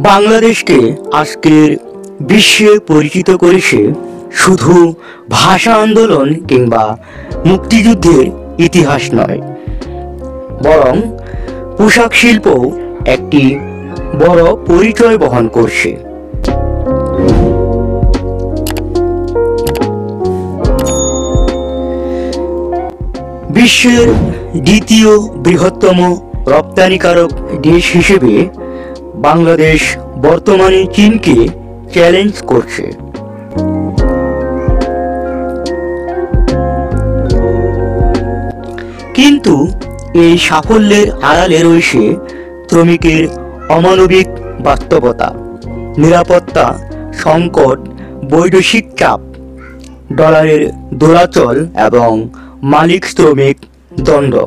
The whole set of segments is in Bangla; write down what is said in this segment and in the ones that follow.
বাংলাদেশকে আজকের বিশ্বে পরিচিত করেছে শুধু ভাষা আন্দোলন কিংবা মুক্তিযুদ্ধের ইতিহাস নয়, বরং পোশাক শিল্পও একটি বড় পরিচয় বহন করছে। বিশ্বের দ্বিতীয় বৃহত্তম রপ্তানিকারক দেশ হিসেবে বাংলাদেশ বর্তমানে চীনকে চ্যালেঞ্জ করছে। কিন্তু এই সাফল্যের আড়ালে রয়েছে শ্রমিকের অমানবিক বাস্তবতা, নিরাপত্তা সংকট, বৈদেশিক চাপ, ডলারের দোলাচল এবং মালিক শ্রমিক দ্বন্দ্ব।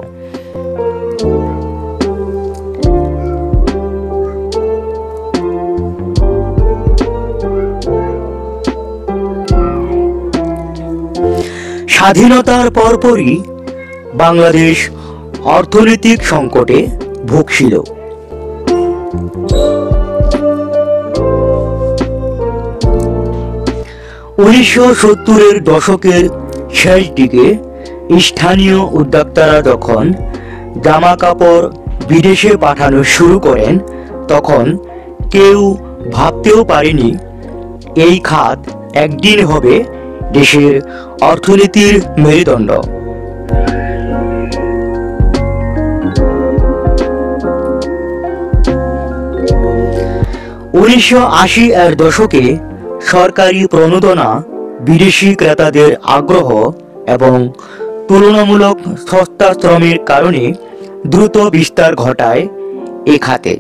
স্বাধীনতার পরপরই বাংলাদেশ অর্থনৈতিক সংকটে ভুগছিল। 1970-এর দশকের শেষ দিকে স্থানীয় উদ্যোক্তারা যখন জামা কাপড় বিদেশে পাঠানো শুরু করেন, তখন কেউ ভাবতেও পারেনি এই খাত একদিন হবে দেশের অর্থনীতির মেরুদণ্ড। 1980-এর দশকে সরকারি প্রণোদনা, বিদেশি ক্রেতাদের আগ্রহ এবং তুলনামূলক সস্তা শ্রমের কারণে দ্রুত বিস্তার ঘটায় এ খাতে।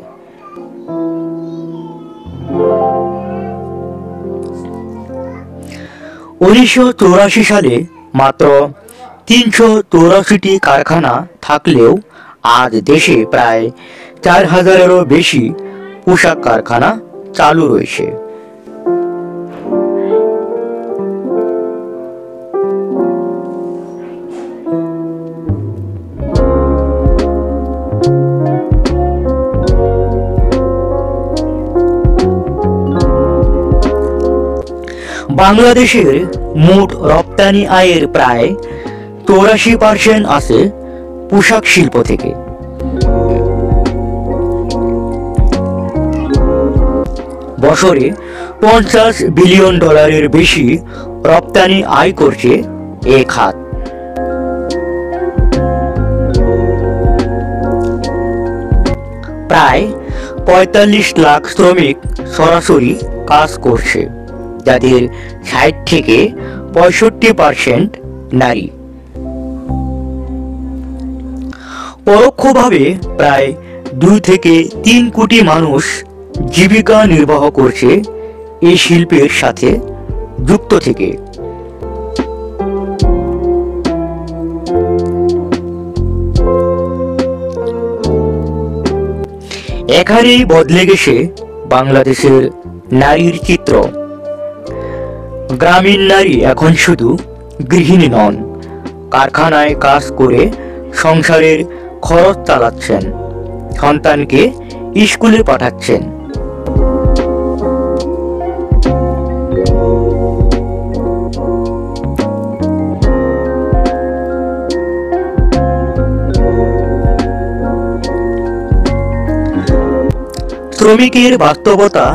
উনিশশো সালে মাত্র 384টি কারখানা থাকলেও আজ দেশে প্রায় 4000-এরও বেশি পোশাক কারখানা চালু রয়েছে। বাংলাদেশের মোট রপ্তানি আয়ের প্রায় 84% আসে পোশাক শিল্প থেকে। বছরে $50 বিলিয়ন বেশি রপ্তানি আয় করছে এ খাত। প্রায় 45 লাখ শ্রমিক সরাসরি কাজ করছে, যাদের 60 থেকে 65% নারী। পরোক্ষভাবে প্রায় 2 থেকে 3 কোটি মানুষ জীবিকা নির্বাহ করছে এই শিল্পের সাথে যুক্ত থেকে। এখানেই বদলে গেছে বাংলাদেশের নারীর চিত্র। গ্রামীণ নারী এখন শুধু গৃহিণী নন, কারখানায় কাজ করে সংসারের খরচ চালাচ্ছেন, সন্তানকে স্কুলে পাঠাচ্ছেন। শ্রমিকের বাস্তবতা,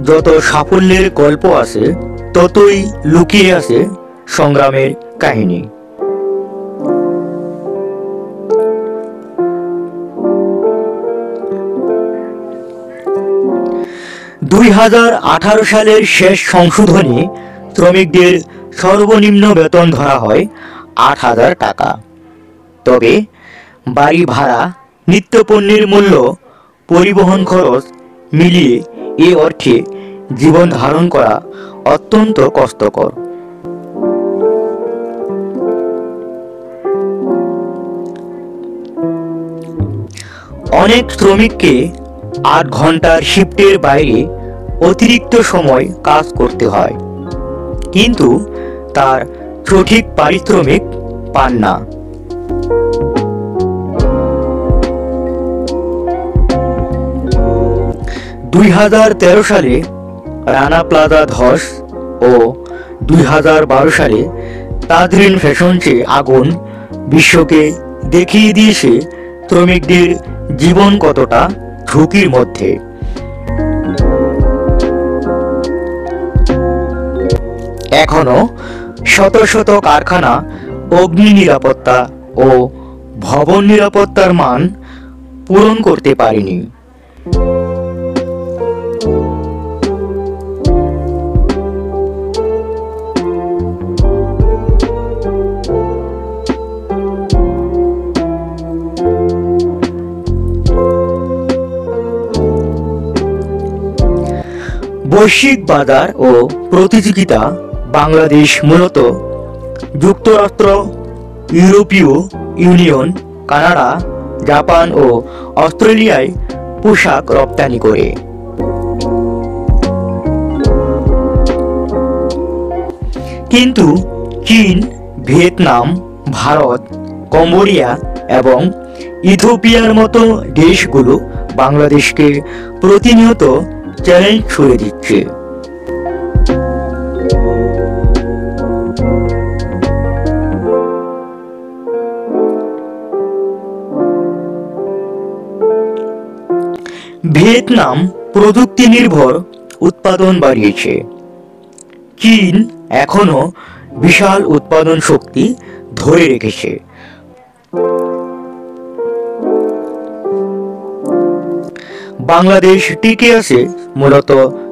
যত সাফল্যের গল্প আছে ততই লুকিয়ে আছে সংগ্রামের কাহিনী। 2018 সালের শেষ সংশোধনে শ্রমিকদের সর্বনিম্ন বেতন ধরা হয় 8000 টাকা। তবে বাড়ি ভাড়া, নিত্যপণ্যের মূল্য, পরিবহন খরচ মিলিয়ে এ অর্থে জীবন ধারণ করা অত্যন্ত কষ্টকর। অনেক শ্রমিককে 8 ঘন্টার শিফটের বাইরে অতিরিক্ত সময় কাজ করতে হয়, কিন্তু তার সঠিক পারিশ্রমিক পান না। 2013 সালে রানা প্লাজা ধস ও 2012 সালে তাজরিন ফ্যাশনসে আগুন বিশ্বকে দেখিয়ে দিয়েছে শ্রমিকদের জীবন কতটা ঝুঁকির মধ্যে। এখনো শত শত কারখানা অগ্নি নিরাপত্তা ও ভবন নিরাপত্তার মান পূরণ করতে পারেনি। বৈশ্বিক বাজার ও প্রতিযোগিতা বাংলাদেশ মূলত যুক্তরাষ্ট্র, ইউরোপীয় ইউনিয়ন, কানাডা, জাপান ও অস্ট্রেলিয়ায় পোশাক রপ্তানি করে। কিন্তু চীন, ভিয়েতনাম, ভারত, কম্বোডিয়া এবং ইথিওপিয়ার মতো দেশগুলো বাংলাদেশকে প্রতিনিয়ত চ্যালেঞ্জ ছুড়ে দিচ্ছে। ভিয়েতনাম প্রযুক্তি নির্ভর উৎপাদন বাড়িয়েছে। চীন এখনো বিশাল উৎপাদন শক্তি ধরে রেখেছে। বাংলাদেশ টিকে আছে মূলত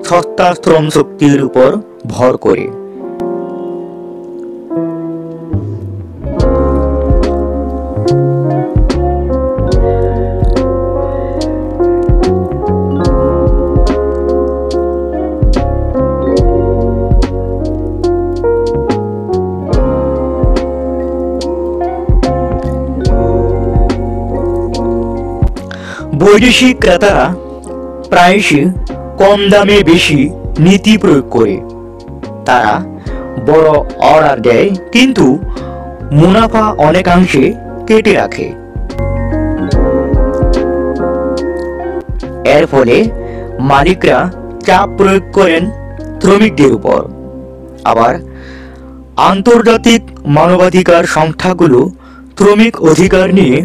সস্তা শ্রম শক্তির উপর ভর করে। বৈদেশিক ক্রেতারা প্রায়শই কম দামে বেশি নীতি প্রয়োগ করে। তারা বড় অর্ডার দেয় কিন্তু মুনাফা অনেকাংশে কেটে রাখে। এর ফলে মালিকরা চাপ প্রয়োগ করেন শ্রমিকদের উপর। আবার আন্তর্জাতিক মানবাধিকার সংস্থাগুলো শ্রমিক অধিকার নিয়ে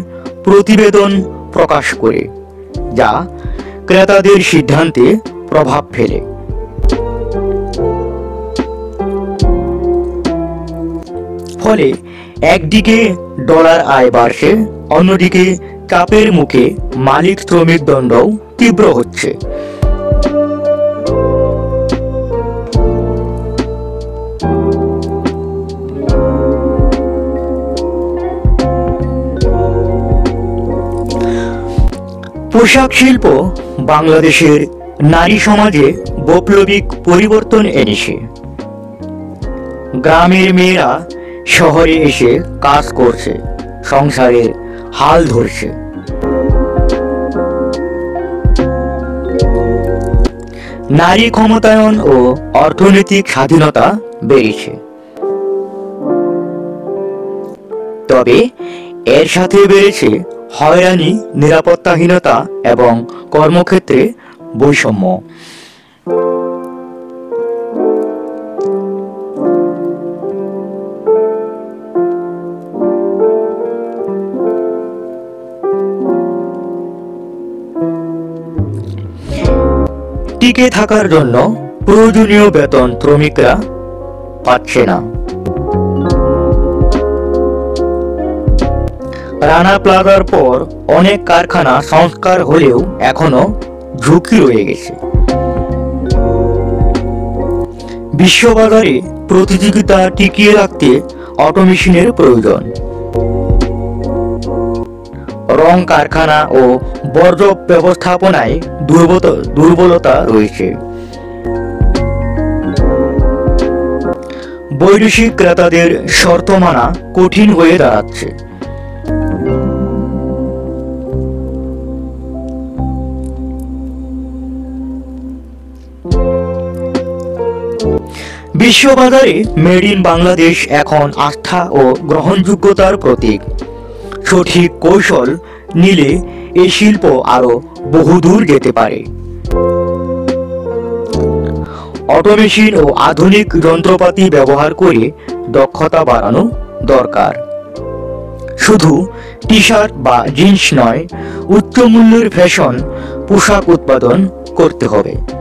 প্রতিবেদন প্রকাশ করে, যা ক্রেতাদের সিদ্ধান্তে প্রভাব ফেলে। ফলে একদিকে ডলার আয় বাড়ছে, অন্যদিকে চাপের মুখে মালিক শ্রমিক দ্বন্দ্বও তীব্র হচ্ছে। পোশাক শিল্প বাংলাদেশের নারী সমাজে বৈপ্লবিক পরিবর্তন এনেছে। গ্রামের মেয়েরা শহরে এসে কাজ করছে, সংসারের হাল ধরছে। নারী ক্ষমতায়ন ও অর্থনৈতিক স্বাধীনতা বেড়েছে। তবে এর সাথে বেড়েছে হয়রানি, নিরাপত্তাহীনতা এবং কর্মক্ষেত্রে বৈষম্য। টিকে থাকার জন্য প্রয়োজনীয় বেতন শ্রমিকরা পাচ্ছে না। রানা প্লাজার পর অনেক কারখানা সংস্কার হলেও এখনো ঝুঁকি রয়ে গেছে। বিশ্ববাজারে প্রতিযোগিতা টিকিয়ে রাখতে অটোমেশনের প্রয়োজন। রং কারখানা ও বর্জ্য ব্যবস্থাপনায় দুর্বলতা রয়েছে। বৈদেশিক ক্রেতাদের শর্ত মানা কঠিন হয়ে দাঁড়াচ্ছে। বিশ্ববাজারে মেড ইন বাংলাদেশ এখন আস্থা ও গ্রহণযোগ্যতার প্রতীক। সঠিক কৌশল নিলে এই শিল্প আরো বহুদূর যেতে পারে। অটোমেশন ও আধুনিক যন্ত্রপাতি ব্যবহার করে দক্ষতা বাড়ানো দরকার। শুধু টি শার্ট বা জিন্স নয়, উচ্চ মূল্যের ফ্যাশন পোশাক উৎপাদন করতে হবে।